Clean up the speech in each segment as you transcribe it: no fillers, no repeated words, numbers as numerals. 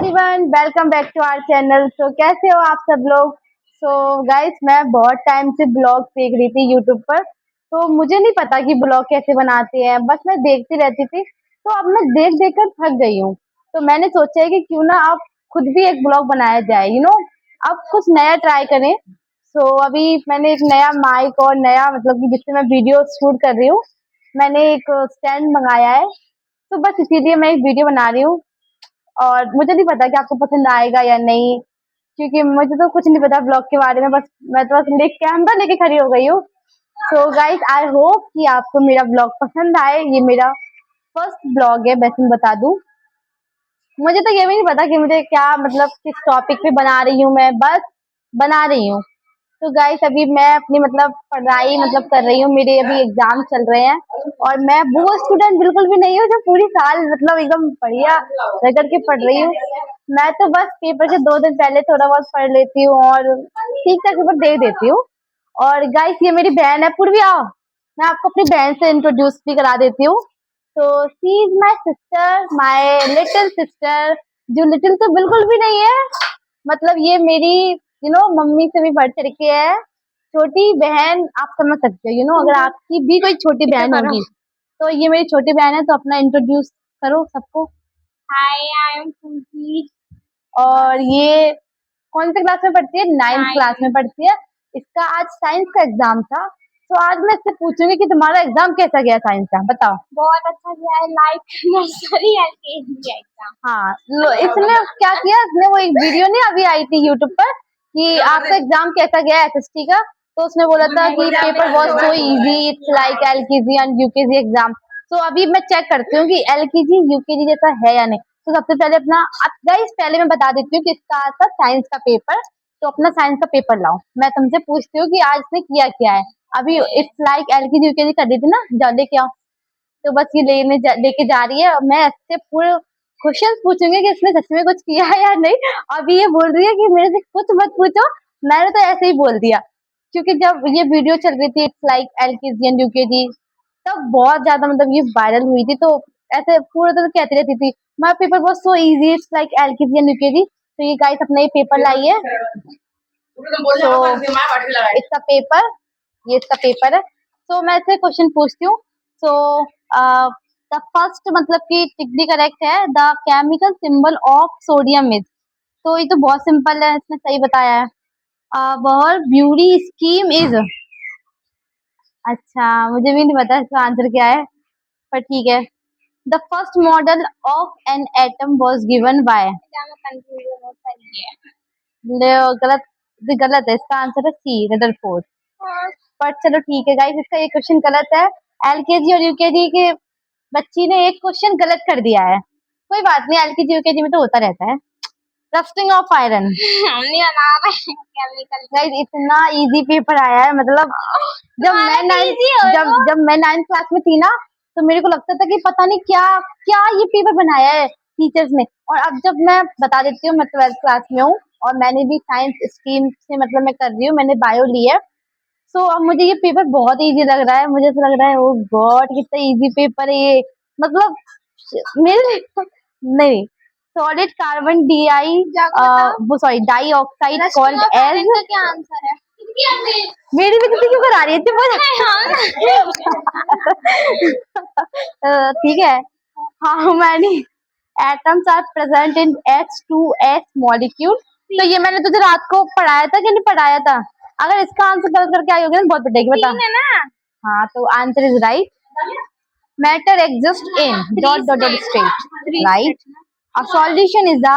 Everyone, welcome back to our channel. So कैसे हो आप सब लोग। गाइस, मैं बहुत टाइम से ब्लॉग देख रही थी यूट्यूब पर। तो मुझे नहीं पता कि ब्लॉग कैसे बनाते हैं, बस मैं देखती रहती थी। तो अब मैं देख देख कर थक गई हूँ। तो मैंने सोचा है कि क्यों ना अब खुद भी एक ब्लॉग बनाया जाए, अब कुछ नया ट्राई करें। अभी मैंने एक नया माइक और नया मतलब कि जिससे मैं वीडियो शूट कर रही हूँ, मैंने एक स्टैंड मंगाया है। तो बस इसीलिए मैं एक वीडियो बना रही हूँ। और मुझे नहीं पता कि आपको पसंद आएगा या नहीं, क्योंकि मुझे तो कुछ नहीं पता ब्लॉग के बारे में। बस मैं तो बस कैमरा लेके खड़ी हो गई हूँ। गाइस, आई होप कि आपको मेरा ब्लॉग पसंद आए। ये मेरा फर्स्ट ब्लॉग है, वैसे मैं बता दूं। मुझे तो ये भी नहीं पता कि मुझे क्या मतलब किस टॉपिक पे बना रही हूँ, मैं बस बना रही हूँ। तो गाइस, अभी मैं अपनी मतलब पढ़ाई मतलब कर रही हूँ, मेरे अभी एग्जाम चल रहे हैं। और मैं वो स्टूडेंट बिल्कुल भी नहीं हूँ जो पूरी साल मतलब एकदम बढ़िया रगड़ के पढ़ रही हूँ। मैं तो बस पेपर के 2 दिन पहले थोड़ा बहुत पढ़ लेती हूँ और ठीक ठाक पेपर दे देती हूँ। और गाइस, ये मेरी बहन है पूर्वी। आओ, मैं आपको अपनी बहन से इंट्रोड्यूस भी करा देती हूँ। तो she is my sister, my little sister. जो लिटिल तो बिल्कुल भी नहीं है, मतलब ये मेरी मम्मी से भी बढ़ चढ़ के है, छोटी बहन। आप समझ सकते हो, अगर आपकी भी कोई छोटी बहन होगी तो ये मेरी छोटी बहन है। तो अपना इंट्रोड्यूस करो सबको। हाय, आई एम कुंती। और ये कौन से क्लास में पढ़ती है? 9th क्लास में पढ़ती है। इसका आज साइंस का एग्जाम था। तो आज मैं इससे पूछूंगी कि तुम्हारा एग्जाम कैसा गया साइंस का, बताओ। बहुत अच्छा गया है, लाइक नर्सरी एलकेजी एग्जाम। हाँ, इसने क्या किया, इसने वो एक वीडियो नहीं अभी आई थी यूट्यूब पर कि आपका एग्जाम कैसा गया एसएसटी का। तो उसने बोला था कि paper was so easy, it's like LKG and UKG exam. तो अभी मैं चेक करती हूँ कि एलकेजी यूकेजी जैसा है या नहीं। तो सबसे पहले अपना गाइस, पहले मैं बता देती हूँ कि इसका था साइंस का पेपर। तो अपना साइंस का पेपर लाओ। मैं तुमसे पूछती हूँ कि आज इसने किया क्या है। अभी इट्स लाइक एलकेजी यूकेजी कर दी थी ना, जा लेके आओ। तो बस ये लेके जा रही है। मैं इससे पूरे क्वेश्चन पूछूंगी कि इसने सच में कुछ किया है या नहीं। अभी ये बोल रही है कि मेरे से कुछ मत पूछो। मैंने तो ऐसे ही बोल दिया, क्योंकि जब ये वीडियो चल रही थी it's like LKG and UKG, तब बहुत ज्यादा मतलब ये वायरल हुई थी। तो ऐसे पूरे दिन कहती रहती थी my paper was so easy, it's like LKG and UKG. तो ये गाइस अपना ये पेपर लाई है। इसका पेपर, ये इसका पेपर है। मैं इससे क्वेश्चन पूछती हूँ। सो द फर्स्ट मतलब कि टिक करेक्ट है, the chemical symbol of sodium is. तो ये तो बहुत सिंपल है, इसने सही बताया है। वह ब्यूरी स्कीम इज। अच्छा, मुझे भी नहीं पता इसका आंसर क्या है, पर ठीक है। The first model of an atom was given by. Confusion होता है। गलत, गलत है। इसका आंसर है सी, रदरफोर्ड। पर चलो ठीक है गाइस, इसका ये क्वेश्चन गलत है। एलकेजी और यूकेजी के बच्ची ने एक क्वेश्चन गलत कर दिया है। कोई बात नहीं, एलकेजी यूकेजी में तो होता रहता है। Rusting of iron. हम नहीं बना रहे केमिकल। गाइस, इतना इजी पेपर आया है, मतलब जब मैं जब मैं 9th क्लास में थी ना, तो मेरे को लगता था कि पता नहीं क्या क्या ये पेपर बनाया है टीचर्स ने। और अब जब मैं बता देती हूँ, मैं 12th क्लास में हूँ और मैंने भी साइंस स्ट्रीम से मतलब मैं कर रही हूँ, मैंने बायो ली है। अब मुझे ये पेपर बहुत इजी लग रहा है। मुझे ऐसा लग रहा है ओ गॉड कितना इजी पेपर है ये, मतलब मेरे नहीं। सॉलिड कार्बन डी आई, वो sorry dioxide called as. क्या आंसर है? मेरी भी किसी क्यों करा रही है, चुप ठीक है। How many atoms are present in H2S molecule. तो ये मैंने तुझे रात को पढ़ाया था कि नहीं पढ़ाया था? अगर इसका आंसर गलत करके आई होगी ना, बहुत पिटेगी, बता। है ना? हाँ, तो answer is right. Matter exist in dot dot dot state, right. A solution is the.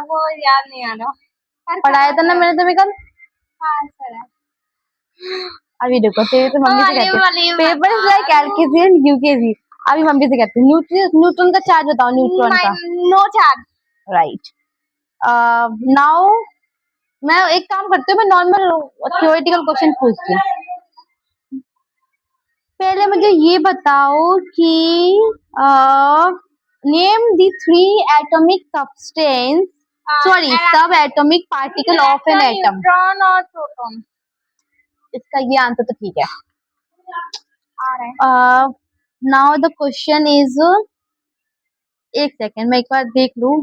वो याद नहीं आ रहा। पढ़ाया था ना मैंने तुम्हें कल। हाँ सर है। अभी देखो, तेरे तो मम्मी से कहते हैं paper is like LKG and UKG. अभी मम्मी से कहते हैं न्यूट्रॉन का चार्ज बताओ, न्यूट्रॉन का। No charge. राइट। नाउ मैं एक काम करती हूँ, मैं नॉर्मल थ्योरेटिकल क्वेश्चन पूछती हूँ। पहले मुझे ये बताओ कि name the 3 atomic substance, sorry subatomic particle of an atom. Neutron और प्रोटॉन। इसका ये आंसर तो ठीक है। आ रहा है। नाउ द क्वेश्चन इज, एक सेकेंड मैं एक बार देख लूं।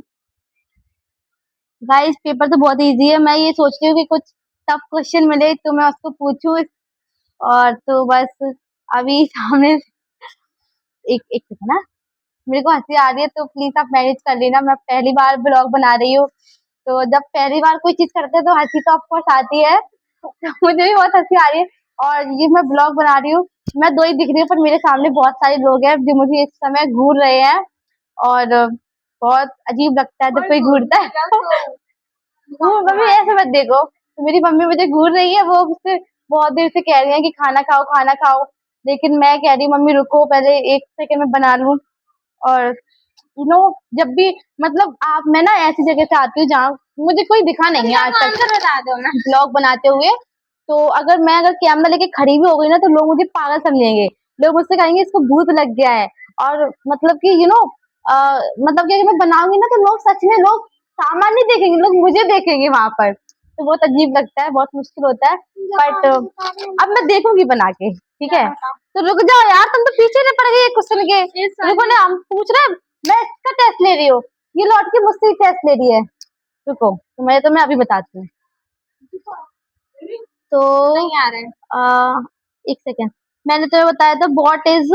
गाइस पेपर तो बहुत इजी है, मैं ये सोच रही हूँ कि कुछ टफ क्वेश्चन मिले तो मैं उसको पूछूं। और तो बस अभी सामने एक एक सेकंड ना, मेरे को हंसी आ रही है तो प्लीज आप मैनेज कर लेना, मैं पहली बार ब्लॉग बना रही हूँ। तो जब पहली बार कोई चीज करते हैं तो हंसी तो ऑफकोर्स आती है। तो मुझे भी बहुत हंसी आ रही है। और ये मैं ब्लॉग बना रही हूँ, मैं दो ही दिख रही हूँ, पर मेरे सामने बहुत सारे लोग हैं जो मुझे इस समय घूर रहे हैं। और बहुत अजीब लगता है जब कोई घूरता है। मम्मी ऐसे मत देखो, तो मेरी मम्मी मुझे घूर रही है, वो मुझसे बहुत देर से कह रही है कि खाना खाओ खाना खाओ। लेकिन मैं कह रही हूँ मम्मी रुको, पहले एक सेकंड में बना लूं। और जब भी मतलब आप मैं ना ऐसी जगह से आती हूँ जहाँ मुझे कोई दिखा नहीं है आज तक बता दो ना। ब्लॉग बनाते हुए। तो अगर कैमरा लेके खड़ी भी हो गई ना तो लोग मुझे पागल समझेंगे। लोग मुझसे कहेंगे इसको भूत लग गया है। और मतलब कि मतलब कि अगर मैं बनाऊंगी ना तो लोग सच में लोग सामान नहीं देखेंगे, लोग मुझे देखेंगे वहां पर। तो बहुत अजीब लगता है, बहुत मुश्किल होता है। बट अब मैं देखूंगी बना के, ठीक है। तो रुक जाओ यार, तुम तो पीछे नहीं पड़ गई क्वेश्चन के। रुको ना, हम पूछ रहे हैं, मैं इसका टेस्ट ले रही हूँ, ये लौट के मुझसे ही टेस्ट ले रही है। रुको, तो मैं अभी बताती हूँ। तो नहीं आ रहा है। एक सेकेंड, मैंने तुम्हें बताया था व्हाट इज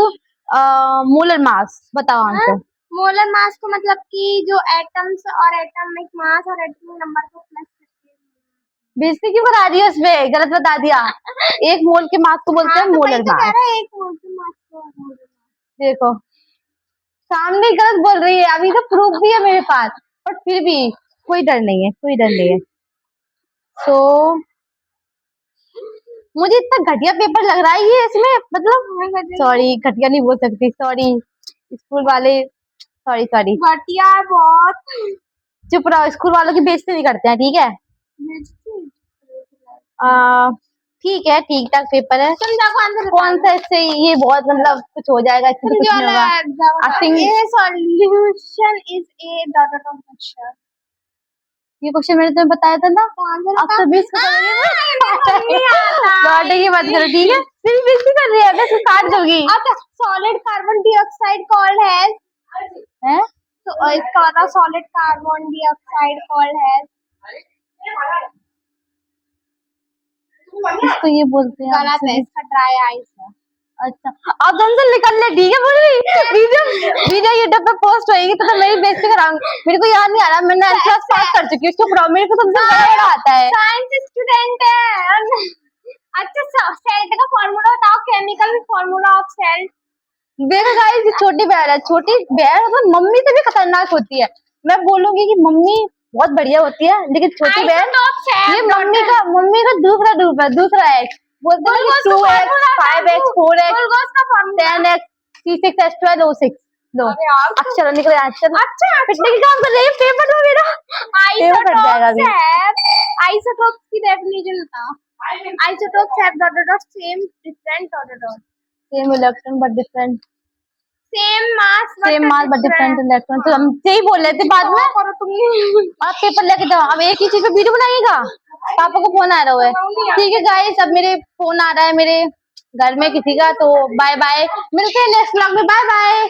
मोलर मास, बताओ आंसर। मोलर मास को मतलब कि जो एटम्स और एटॉमिक मास और एटॉमिक नंबर को प्लस करके। बेइज्जती क्यों करा रही है, उसमें गलत बता दिया। एक मोल के मास को बोलते हाँ हैं तो वही मोलर तो कह मास। रहा है, एक मोल के मास को मोलर मास। देखो सामने गलत बोल रही है, अभी तो प्रूफ भी है मेरे पास, बट फिर भी कोई डर नहीं है, कोई डर नहीं है। तो मुझे इतना घटिया पेपर लग रहा है ये, इसमें मतलब सॉरी घटिया नहीं बोल सकती, सॉरी स्कूल वाले, सॉरी सॉरी। घटिया है बहुत। चुप रहो, स्कूल वालों की बेइज्जती नहीं करते हैं, ठीक है। आ, ठीक है, ठीक ठाक पेपर है। तुम जाओ आंसर कौन सा इससे ये बहुत मतलब कुछ हो जाएगा, इससे तो कुछ नहीं होगा। I think A solution is a dot dot mixture. ये क्वेश्चन मैंने तुम्हें बताया था ना। अब तो 20 को लौटेगी मत करो, ठीक है। फिर बेइज्जती कर रही है, मैं इसको काट दूंगी। अच्छा, solid carbon dioxide called has, हैं? तो इसका मतलब solid carbon dioxide called has. इसको ये बोलते हैं गलत है, इसका ड्राई आइस है। अच्छा, अब हमसे निकल ले, ठीक है। बोल वीडियो यूट्यूब पे पोस्ट होएगी तो मेरी बेइज्जती कराऊंगी। मेरे को याद नहीं आ रहा, मैंने 9th क्लास पास कर चुकी हूँ, चुप रहो, मेरे को तुमसे बड़ा बड़ा आता है। साइंस स्टूडेंट है। अच्छा, सेल्ट का फार्मूला बताओ, केमिकल फार्मूला ऑफ सेल्ट। देखो गाइस, ये छोटी बहन है, छोटी बहन मतलब मम्मी से भी खतरनाक होती है। मैं बोलूंगी कि मम्मी बहुत बढ़िया होती है, लेकिन छोटी बहन ये मम्मी का दूसरा रूप है, दूसरा एक्स बोलते हैं ना, 2x 5x 4x 10x C6H12 O6। लो अब चलो निकलो यहाँ, चलो पिटने की काम कर रही है पेपर में मेरा, पेपर फट जाएगा अभी। आइसोटोप्स की डेफिनेशन बताओ। Isotopes have dot dot same different dot dot same electron but different, same mass but different electron. तो हम यही बोल रहे थे बाद में। करो तुम। आप पेपर लेके जाओ, अब एक ही चीज पे वीडियो बनाइएगा। पापा को फोन आ रहा है, ठीक है गाइस, अब मेरे फोन आ रहा है मेरे घर में किसी का, तो बाय बाय, मिलते हैं नेक्स्ट व्लॉग में, बाय बाय।